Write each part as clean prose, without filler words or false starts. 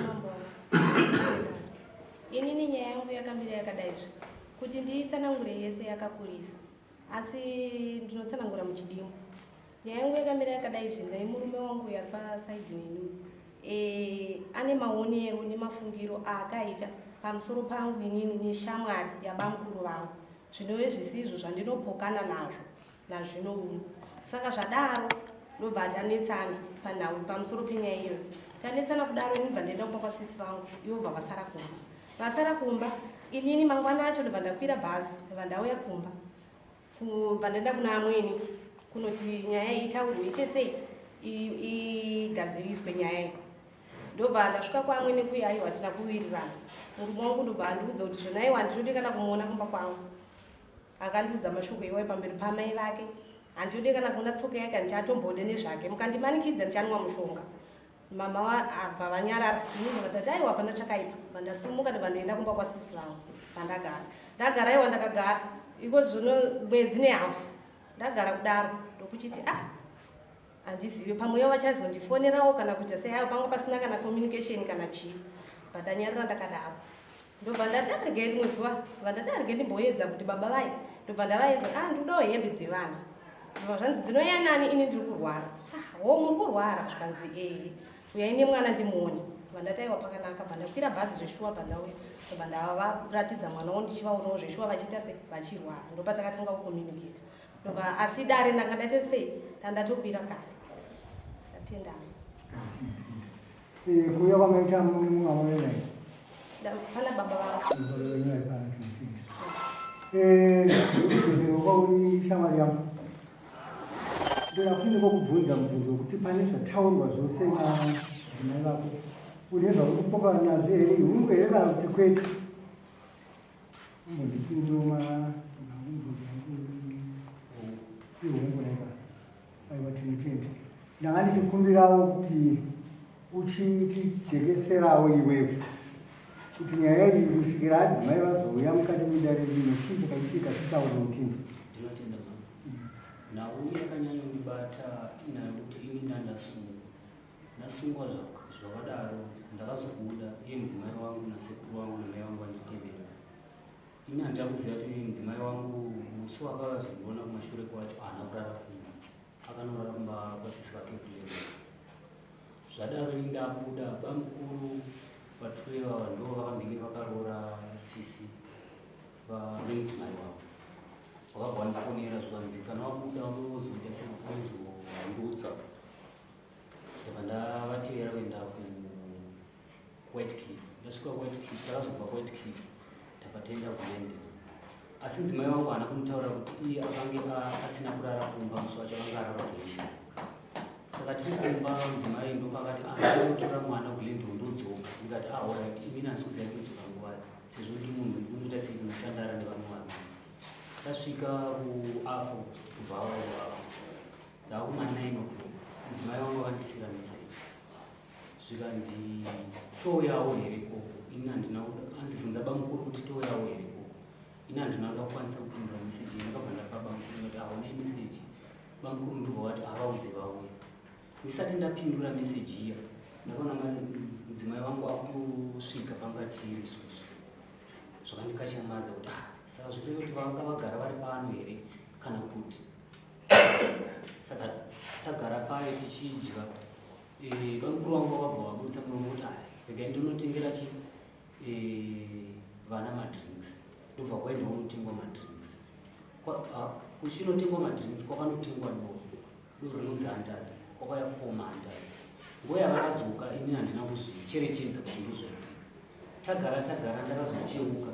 Mambona. Inini nyaya yangu yakamira yakadaizvo kuti ndiitsanangure yese yakakurisa asi ndinotsanangura muchidimbu. Nyaya yangu yakamira yakadaizvo ndai murume wangu yari pasaidhi neni ane maonero nemafungiro akaita pamusoro pangu inini neshamwari yabamukuru vangu zvinove zvisizvo zvandinopokana nazvo nazvino uno. Saka zvadaro ndobva tanetsana panhau pamusoro penyaya iyo. Tanetsana kudaro inibva ndaenda kumba kwasisi vangu ivo bva vasara kumba. Vasara kumba inini mangwana acho ndobva ndakwira bhazi ndobva ndauya kumba kubva ndaenda kuna amweni kunoti nyaya itaurwe ite sei igadziriswe nyaya iyi. Ndobva ndasvika kwaamweni kuya aiwa tina kuwirirana. Murume wangu ndobva andiudza kuti zvona aiwa ndinode kana kumuona kumba kwangu. Akandiudza mashoko iwayo pamberi pamai vake. Handinode kana kuona tsoka yake handichatombode nezvake. Mukandimanikidza ndichanwa mushonga. Mama abva vanyarara. Ndinobva ndati aiwa pandachakaipa. Vandasumuka ndobva ndaenda kumba kwasisi vangu. Vandagara. Ndagara aiwa ndakagara. Iko zvino mwedzi nehafu. Ndagara kudaro ndokuchiti handizive pamweyo vachazondifonerawo kana kuti sei ayo panga pasina kana communication kana chii. Pandanyarara ndakadaro. Ndobva ndati arigei rimwe zuva. Ndati arigei ndimboedza kuti baba vai. Ndobva ndavaedza ndodawo hembe dzevana. Ndobva zvanzi dzinoya nani ini ndiri kurwara. Muri kurwara zvikanzi uyai nemwana ndimuone. Ndobva ndati aiwa pakanaka. Ndobva ndakwira bhazi zveshuwa pandauya. Ndobva ndavaratidza mwanawo ndichivaonawo zveshuwa vachiita sei vachirwara. Ndobva takatanga kucommunicate. Ndobva asi dare ndanga ndati sei ndandatokwira kare. Ndatendana. Kuya kwamaita mwaona pana baba vangu. Kwa shamwari yangu ndakufuna kukubvunza mubvunzo kuti pane zvataurwa zvose nadzimai vako unezva kupoka nazvo here hungu here kana kuti kwete umbondipinduma mubvunzo ihungu neka aiwa tinotende ndanga ndichikumbirawo kuti uchitijekeserawo iwewe kuti nyaya iyi kusvikira adzimai vazouya mukati medare rino chii chakaitika titaura utinzi. Ndinotenda nauni yakanyanya kundibata inayo kuti ini ndasungwa zvakadaro ndakazobuda iye mudzimai wangu nasekuru wangu namai vangu vanditevera. Ini handina kuziva kuti iye mudzimai wangu musi wakavazondiona kumashure kwacho haana kurara kumba akanorara kumba kwasisi vake kulemba. Zvadaro ini ndabuda bamukuru vatweva ndo vakandinge vakaroora sisi nemudzimai wavo vakabva vandifonera zvikanzi kana wabuda unozoita sekuzovandudza. Ndobva ndavatevera kuenda kuWhitecliff. Ndasvika kuWhitecliff takazobva kuWhitecliff tabva taenda kuLondon. Asi mudzimai wangu haana kunitaura kuti iye akange asina kurara kumba musi wacho akanga arara kuLondon. Saka tiri kumba mudzimai ndopakati anotora mwana kuLondon ndodzoka. Ndikati alright inini handisi kuziva kudzoka nguvayo sezvo ndi munhu unoita sei kutandara nevamwe vanhu. Tasvika kuAfro kubva dzava kuma9 o'clock mudzimai wangu akandisira meseji zvikanzi touyawo here koko. Ini handina anzibvunza bamukuru kuti touyawo here koko. Ini handina kuda kukwanisa kupindura meseji ndakabva ndapa bamukuru kuti haonai meseji. Bamukuru ndobva vati havaudze vauya. Ndisati ndapindura meseji iya ndakaona mudzimai wangu akutosvika pangatiri isusu. Zvakandikashamadza kuti saka zvireve kuti vanga vagara vari pano here kana kuti. Saka tagara paye tichidya. Bamukuru wangu vakabva vabudisa muromo kuti regai ndinotengera vana madrinks. Ndobva kwaenda kunotengwa madrinks. Kuchinotengwa madrinks kwakanotengwa doro rinonzi andazi kwakauya 4 maandazi. Nguva yavakadzoka ini handina kuzvicherechedza kuti ndozvaitika. Tagara ndakazocheuka.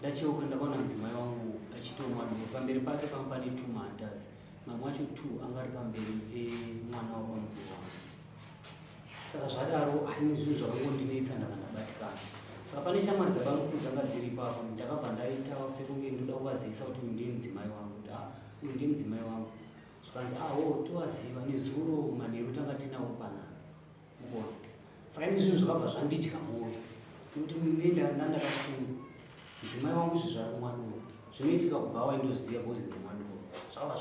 Ndacheuka ndakaona mudzimai wangu achitomwa doro pamberi pake panga pane 2 maandazi. Mamwe acho 2 anga ari pamberi pemwana wabamukuru wangu. Saka zvadaro haine zvinhu zvakangondinetsa ndanga ndabatikana. Saka pane shamwari dzabamukuru dzanga dziri ipapo ndakabva ndaita sekunge ndoda kuvazivisa kuti uyu ndiye mudzimai wangu kuti uyu ndiye mudzimai wangu. Zvikanzi tovaziva nezuro manheru tanga tinawo panapa mukuona. Saka ini zvinhu zvakabva zvandidya mwoyo nokuti ndandakasunga mudzimai wangu zvezvari kumwaduwo zvinoitika kubva waindozviziva bhozi ndomwaduwo zvakabva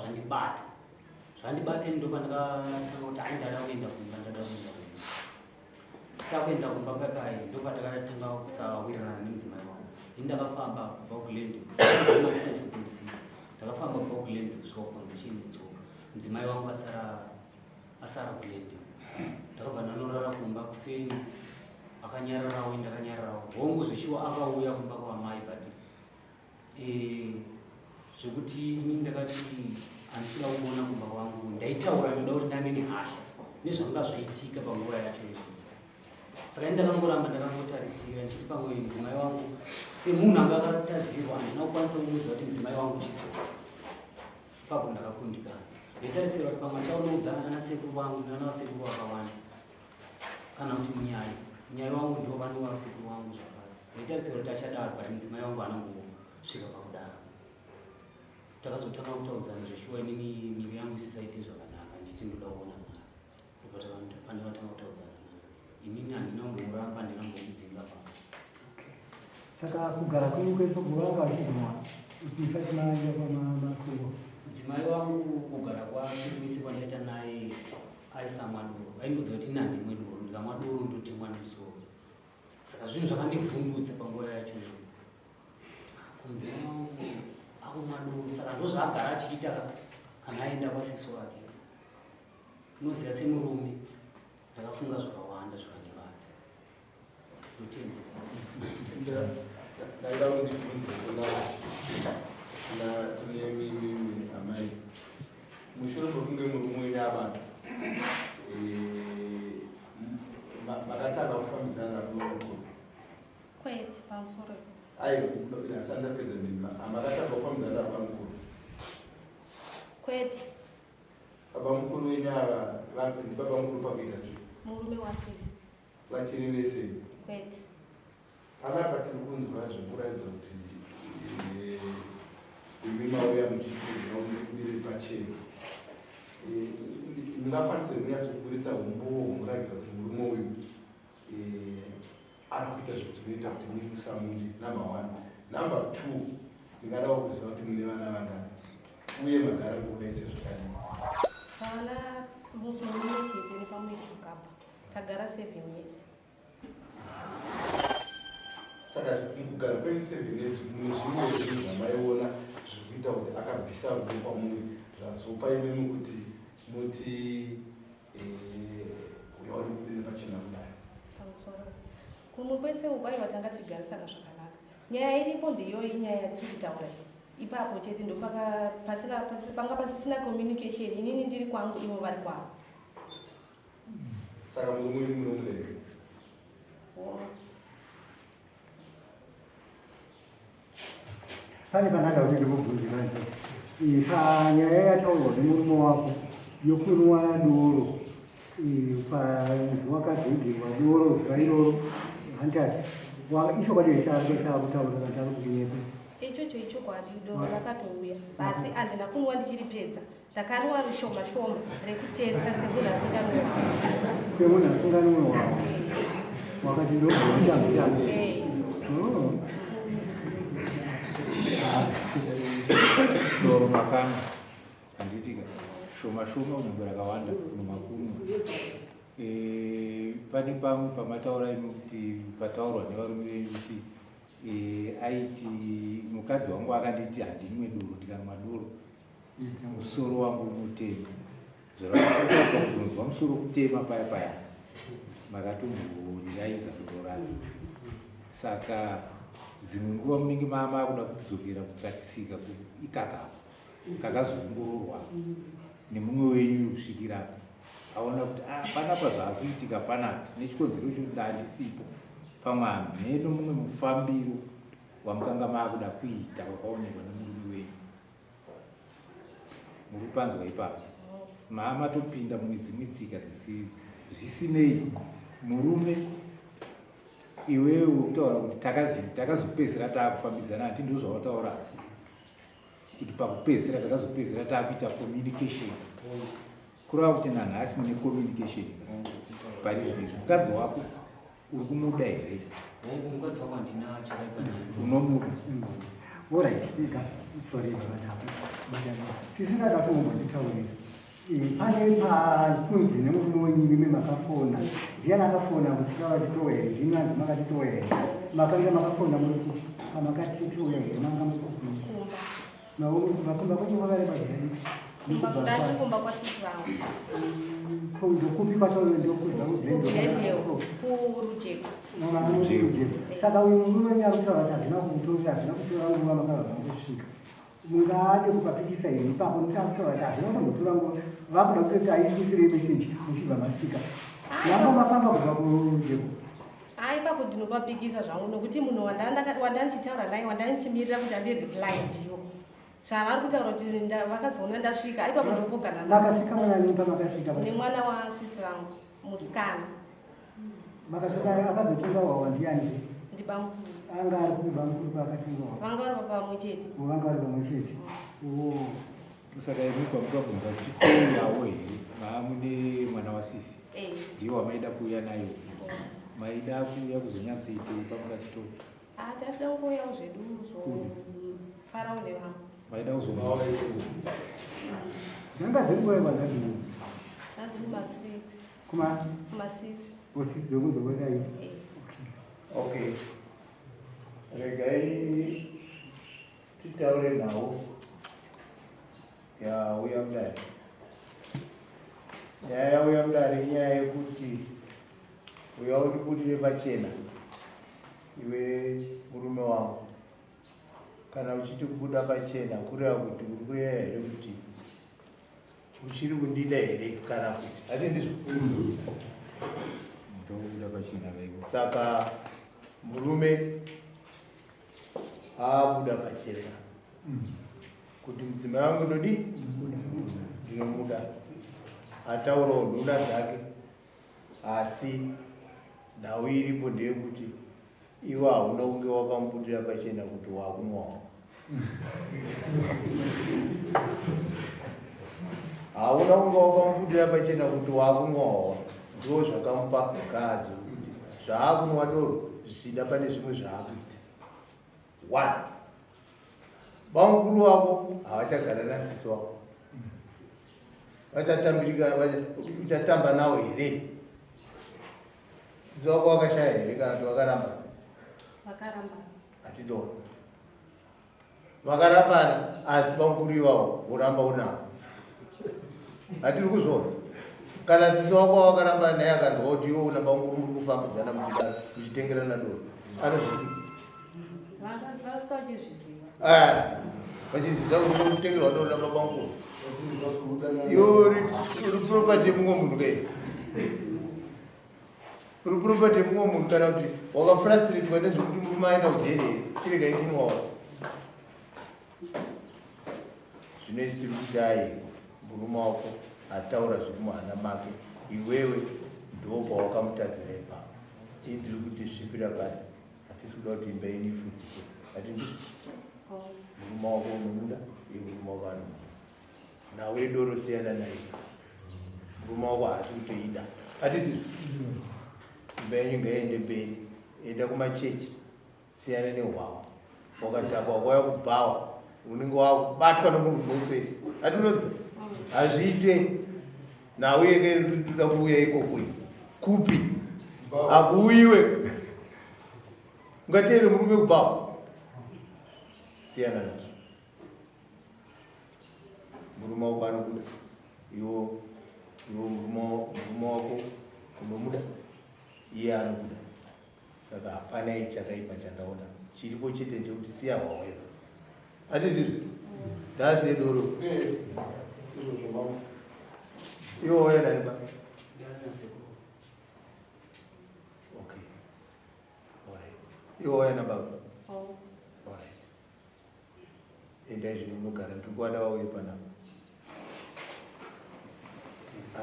zvandibata ini ndopandakatanga kuti ndada kuenda kumba. takuenda kumba papai ndopatakatanga kusawirirana nemudzimai wangu. Ini ndakafamba kubva kuLand mapofu dzeusiku, ndakafamba kubva kuLand kusvika kunze chiinitsoka, mudzimai wangu asara kuLand. Ndakabva ndanorara kumba kuseni, akanyararawo, ndakanyararawo. Hongu zvishuwa akauya kumba kwamai but zvekuti ini ndakati handisida kuona kumba kwangu, ndaitaura ndoda kuti ndange nehasha nezvanga zvaitika panguva yacho izvo. Saka ndakangoramba ndakangotarisira nchiti pamwe mudzimai wangu semunhu anga akatadzirwa handina kukwanisa kumuudza kuti mudzimai wangu chidzoka. Ipapo ndakakundikana. Ndaitarisira kuti pamwe achaunoudza ana sekuru vangu nana sekuru vakawanda kana kuti munyaya wangu ndiwo vanova sekuru vangu zvakare. Ndaitarisira kuti achadaro but mudzimai wangu anangosvika pakudaro. Takazotanga kutaudzana zveshuwa inini miri yangu isisaite zvakanaka nchiti ndoda kuona mari. Ndobva pandavatanga kutaudzana naye. Inini handina kumboramba, handina kumbomudzinga pano. Saka kugara kwenyu kwese kuranga achiguma musati maenda pamasoro. Mudzimai wangu kugara kwake kwese kwandaita naye aisa mwadoro. Aimbudza kuti ini handimwe doro, ndikamwa doro ndotemwa nemusoro. Saka zvinhu zvakandivhundutsa panguva yacho. Mudzimai wangu akumwa doro, saka ndozvaagara achiita kana aenda kwasisi wake. Unoziva semurume ndakafunga zvakawanda zvakandibata. Ndaida kundibvunza kuna mimi amai. Mushure mekunge murume yabata, makatanga kufambidzana nakuno. Kwete pamusoro. Aiwa, ndasanda pedza ndima. Makatanga kufambidzana nakuno. Kwete. Baba mukuru wenyava, ndi baba mukuru pakuita sei? Murume wasisi. Vachiri vese. Kwete. Panapa tiri kunzwa zvekuratidza kuti imi mauya muchipedza muri pachena. Ndingakwanisa kunyatsokuburitsa umbowo muratidza kuti murume uyu ari kuita zvinoita kuti musamundi, number 1. Number 2, ndingada kuziva kuti mune vana vangani uye magara nguva yese zvakadini. Vana murume chete nepamwedzi wakabva. Tagara 7 years. Saka mukugara kwenyu 7 years mune zvimwe zvinhu zvamaiona zviri kuita kuti akabvisa rudo kwamuri zvazopa imimi kuti muti uya uri kudini pachena kudai. Pamusoro. Kumwe kwese ukwaiwa tanga tigarisana zvakanaka. Nyaya iripo ndiyo nyaya yatiri kutaura. Ipapo chete ndo panga pasisina communication. Inini ndiri kwangu, ivo vari kwavo. Saka murume uyu munomudereka. Pane panada kuti ndikubvunzira njesi. Panyaya yataurwa nemurume wako yokunwa doro, panzi wakazogirwa doro zuva iroro handasi, ichokwadi chaakutaura kandari kukunyepa. Ichocho ichokwadi, doro rakatouya. Basi handina kunwa ndichiripedza. Ndakanwa rishoma shoma rekutesta semunhu asinganwe wavo. Wakati ndobvaitambitambi. Doro makanga handitika shoma shoma unyangwe rakawanda nomakunwa. Pane pamwe pamataura kuti pataurwa nevarume venyu kuti aiti mukadzi wangu akanditi handimwe doro, ndikanwa doro musoro wangu unotema. Zvakakuzonzwa musoro kutema paya paya makatomboriraidza doro rake. Saka dzimwe nguva munenge makuda kudzokera kutatisika ikaka kakazoongororwa nemumwe wenyu kusvikira aona kuti panapa zvaakuitika panapa nechikonzero chokuti handisipo pamwe hamheno mumwe mufambiro wamukanga makuda kuita wakaonekwa nemurume wenyu. Muri panzwa ipapo maamatopinda mune dzimwe tsika dzisidzo. Zvisinei murume iwewe kutaura kuti takazopedzisira taakufambidzana, hati ndo zvawataura kuti pakupedzisira takazopedzisira taakuita communication. Kureva kuti nanhasi mune communication pari zvizvi. Mukadzi wako uri kumuda here? Mukadzi wako handina chakaipa naye. Unomuda? Alright, sorry baba. Sisingada kumbotitaurira. pane pakunzi nemurume wenyimi makafona ndiani akafona kuti tavachitowe here ndini anzi makatitowe here makanga makafona pamakatitowe here manga makumba kuti makareba here ndachikumba kwasisi vangu ndokupi kwatokuza kurujeko saka uyu murume wenyu ari kutaura kuti hazvina kutora hazvina kutora nguva makavava kusvika mungade kupapikisa here ipapo ndikakutaura kuti hazvina kutombotora nguva vakuda kutoti aiswisirei meseji muchibva masvika namba mafamba kubva kurujeko ipapo ndinopapikisa zvangu nokuti munhu wandanichitaura naye wandanichimirira kuti andireply ndiwo zvavari kutaura kuti vakazoona ndasvika ipapo ndopogana makasvika manani pamakasvika nemwana wasisi vangu musikana makasvika akazotunga wawa ndiani ndibamukuru anga ari kupi bamukuru paakatunga wawa vanga vari pamwe chete vanga vari pamwe chete saka imi kwamukabvunza kuti kouyawo here maamune mwana wasisi ndiwo wamaida kuuya nayo maida kuuya kuzonyatsoitei pamukatito tatida kungouyawo zvedu zofarawo nevangu maida kuzo dzanga dzenguva yevadzadini dzaziri kuma6 dzokunzokwedai Okay. Regai titaure nawo yauya mudare. Nyaya yauya mudare inyaya yekuti uya undibudire pachena iwe murume wangu. Kana uchiti kubuda pachena kureva kuti uri kureva here kuti uchiri kundida here kana kuti hati ndizvo ndobuda pachena vaivo saka murume abuda pachena kuti mudzimai wangu ndodi ndinomuda ataurawo nhuna dzake asi nhau iripo ndeyekuti iwe hauna kunge wakamubudira pachena kuti wakumwawo hauna kunge wakamubudira pachena kuti wakumwawo ndo zvakamupa gadzo kuti zvaakunwa doro zvichida pane zvimwe zvaakuita 1 bamukuru wako havachagara nasisi wako uchatamba nawo here sisi wako wakashaya here kana kuti wakarambana hatitoa vakarambana asi bamukuru iwavo uramba unawo hatiri kuzvona kana sisi wako wakarambana naye akanzwa kuti iwe una bamukuru muri kufambidzana muchidaro muchitengerana doro anozvii vachizvidza kuti mutengerwa doro napabamukuru iwe uri propati yemumwe munhu kei uri propati yemumwe munhu kana kuti wakafrustratedwa nezvekuti murume aenda kujeni chirega ichimwawa zvino ichi tiri kuti aye murume wako ataura zviri muhana make iwewe ndopa wakamutadzira ipapo ii ndiri kuti svipira pasi hatisi kuda kuti imba ini ifudzike hati ndi murume wako unomuda iwe murume wako anomuda nawe doro siyana naye murume wako haasi kutoida hati ndi imba yenyu ngaiende mberi enda kumachechi siyana nehwawa wakatakwa kwaya kubhawa unenge wakubatwa nomunhu mosese hati unoziva hazviite nauye keitoda kuuya ikokwe kupi akuuyiwe ungateere murume kubhawa siyana nazvo murume wako anokuda iwo murume wako unomuda iye anokuda saka hapana ichakaipa chandaona chiripo chete chekuti siya hwawewa hati ndizvo dhasi edoro iwo wauya nani ba okay alright iwo wauya nababa alright endai zvino munogara ndiri kuwada wauye panapa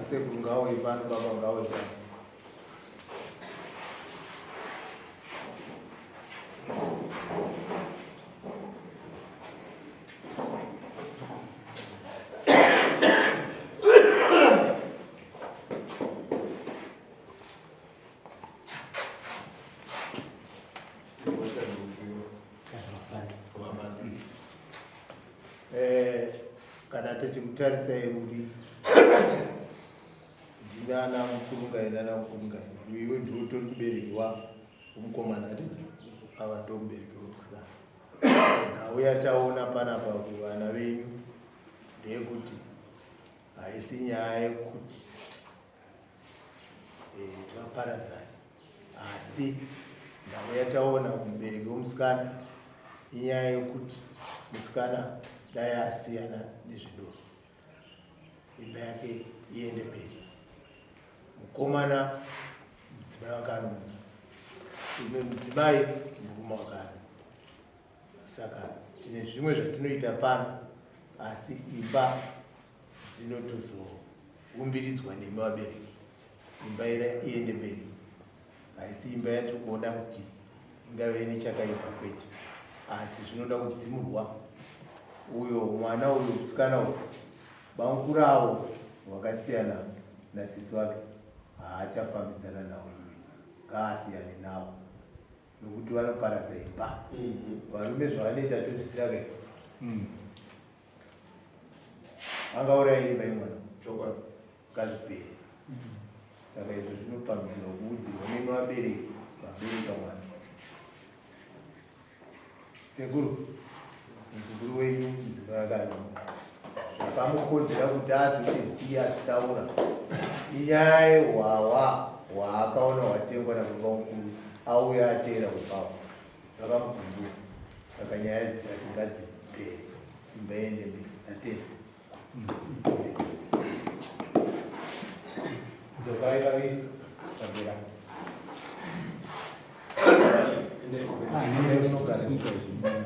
asekuru ngauye pano baba ngauye pano kana tichimutarisai kuti nana mukurungai nana mukurungai iwe ndiwe utori mubereki womukomana atiti ava ndo mubereki womusikana. Nhau yataona panapa kuvana venyu ndeyekuti haisi nyaya yekuti vaparadzane, asi nhau yataona kumubereki womusikana inyaya yekuti musikana dai asiyana nezvidoro, imba yake iende mberi. Mukomana mudzimai wakanomuka, imwe mudzimai murume wakanomuka. Saka tine zvimwe zvatinoita pano, asi imba dzinotozoumbilidzwa nemi vabereki, imba iende mberi. Haisi imba yatiri kuona kuti ingave nechakaipa kwete, asi zvinoda kudzimurwa. Uyo mwana uyo musikana uyo bangura avo wakasiyana nasisi wake haachafambidzana navo iye, ngaasiyane navo nokuti vanoparadza imba. Varume zvavanoita tozvisira kai angauraya imba imwana ngazvipere. Saka izvo zvinopamhirwa kuudzirwa nemi vabereki vabereka mwana. Sekuru muzukuru wenyu mudzimai wakanomuka, zvakamukodzera kuti azochiziya achitaura inyaya yehwahwa hwaakaona hwatengwa nababa mukuru auya atera kupapo, zvakamugumbura. Saka nyaya dzikati ngadzipere, imba iende mberi. Atenda Dzokai kaviri pambera. Ah,